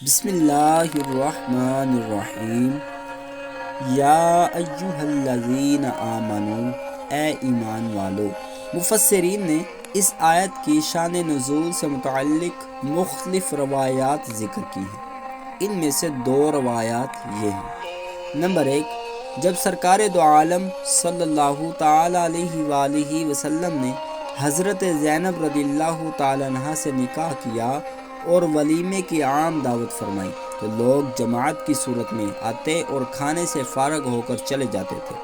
بسم اللہ الرحمن الرحیم۔ یا ایہا الذین آمنو، اے ایمان والو۔ مفسرین نے اس آیت کی شان نزول سے متعلق مختلف روایات ذکر کی ہیں۔ ان میں سے دو روایات یہ ہیں۔ نمبر 1، جب سرکار دو عالم صلی اللہ تعالیٰ علیہ وآلہ وسلم نے حضرت زینب رضی اللہ تعالیٰ عنہ سے نکاح کیا اور ولیمے کی عام دعوت فرمائی تو لوگ جماعت کی صورت میں آتے اور کھانے سے فارغ ہو کر چلے جاتے تھے۔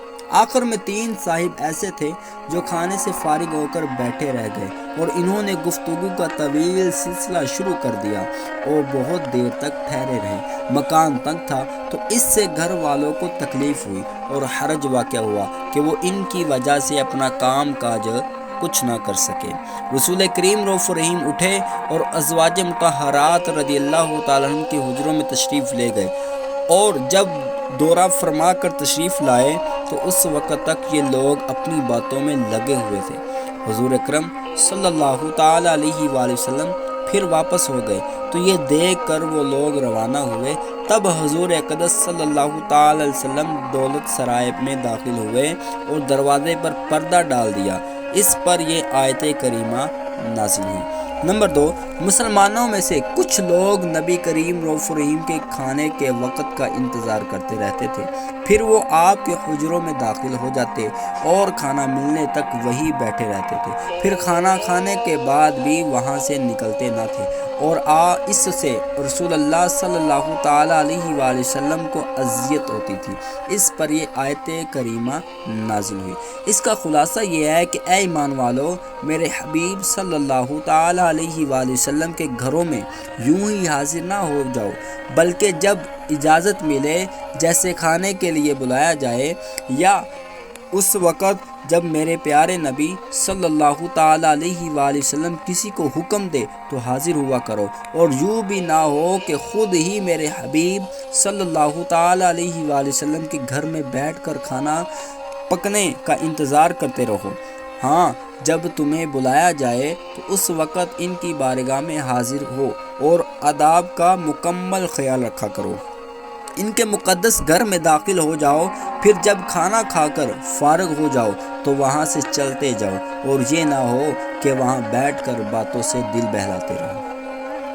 آخر میں 3 صاحب ایسے تھے جو کھانے سے فارغ ہو کر بیٹھے رہ گئے اور انہوں نے گفتگو کا طویل سلسلہ شروع کر دیا اور بہت دیر تک ٹھہرے رہے۔ مکان تنگ تھا تو اس سے گھر والوں کو تکلیف ہوئی اور حرج واقع ہوا کہ وہ ان کی وجہ سے اپنا کام کاج کچھ نہ کر سکے۔ رسول کریم رؤوف رحیم اٹھے اور ازواج مطہرات رضی اللہ تعالیٰ عنہ کے حجروں میں تشریف لے گئے اور جب دورہ فرما کر تشریف لائے تو اس وقت تک یہ لوگ اپنی باتوں میں لگے ہوئے تھے۔ حضور اکرم صلی اللہ تعالیٰ علیہ وآلہ وسلم پھر واپس ہو گئے تو یہ دیکھ کر وہ لوگ روانہ ہوئے۔ تب حضور اقدس صلی اللہ تعالیٰ علیہ وسلم دولت سرائے میں داخل ہوئے اور دروازے پر پردہ ڈال دیا۔ اس پر یہ آیت کریمہ نازل ہوئی۔ نمبر 2، مسلمانوں میں سے کچھ لوگ نبی کریم رؤوف رحیم کے کھانے کے وقت کا انتظار کرتے رہتے تھے، پھر وہ آپ کے حجروں میں داخل ہو جاتے اور کھانا ملنے تک وہی بیٹھے رہتے تھے، پھر کھانا کھانے کے بعد بھی وہاں سے نکلتے نہ تھے اور اس سے رسول اللہ صلی اللہ تعالیٰ علیہ وآلہ وسلم کو اذیت ہوتی تھی۔ اس پر یہ آیت کریمہ نازل ہوئی۔ اس کا خلاصہ یہ ہے کہ اے ایمان والو، میرے حبیب صلی اللہ تعالیٰ علیہ وآلہ وسلم کے گھروں میں یوں ہی حاضر نہ ہو جاؤ، بلکہ جب اجازت ملے، جیسے کھانے کے لیے بلایا جائے یا اس وقت جب میرے پیارے نبی صلی اللہ تعالیٰ علیہ وآلہ وسلم کسی کو حکم دے تو حاضر ہوا کرو، اور یوں بھی نہ ہو کہ خود ہی میرے حبیب صلی اللہ تعالیٰ علیہ وآلہ وسلم کے گھر میں بیٹھ کر کھانا پکنے کا انتظار کرتے رہو۔ ہاں، جب تمہیں بلایا جائے تو اس وقت ان کی بارگاہ میں حاضر ہو اور آداب کا مکمل خیال رکھا کرو۔ ان کے مقدس گھر میں داخل ہو جاؤ، پھر جب کھانا کھا کر فارغ ہو جاؤ تو وہاں سے چلتے جاؤ، اور یہ نہ ہو کہ وہاں بیٹھ کر باتوں سے دل بہلاتے رہو،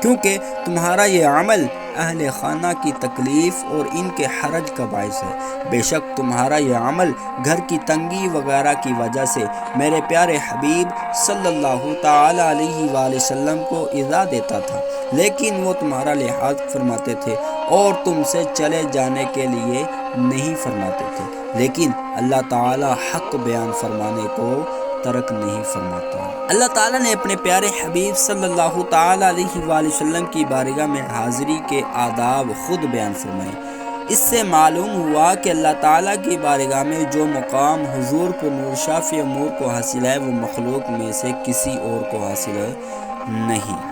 کیونکہ تمہارا یہ عمل اہل خانہ کی تکلیف اور ان کے حرج کا باعث ہے۔ بے شک تمہارا یہ عمل گھر کی تنگی وغیرہ کی وجہ سے میرے پیارے حبیب صلی اللہ تعالیٰ علیہ وآلہ وسلم کو ایذا دیتا تھا، لیکن وہ تمہارا لحاظ فرماتے تھے اور تم سے چلے جانے کے لیے نہیں فرماتے تھے، لیکن اللہ تعالیٰ حق بیان فرمانے کو ترک نہیں فرماتا۔ اللہ تعالیٰ نے اپنے پیارے حبیب صلی اللہ تعالیٰ علیہ وآلہ وسلم کی بارگاہ میں حاضری کے آداب خود بیان فرمائے۔ اس سے معلوم ہوا کہ اللہ تعالیٰ کی بارگاہ میں جو مقام حضور کو نور شافی امور کو حاصل ہے وہ مخلوق میں سے کسی اور کو حاصل نہیں۔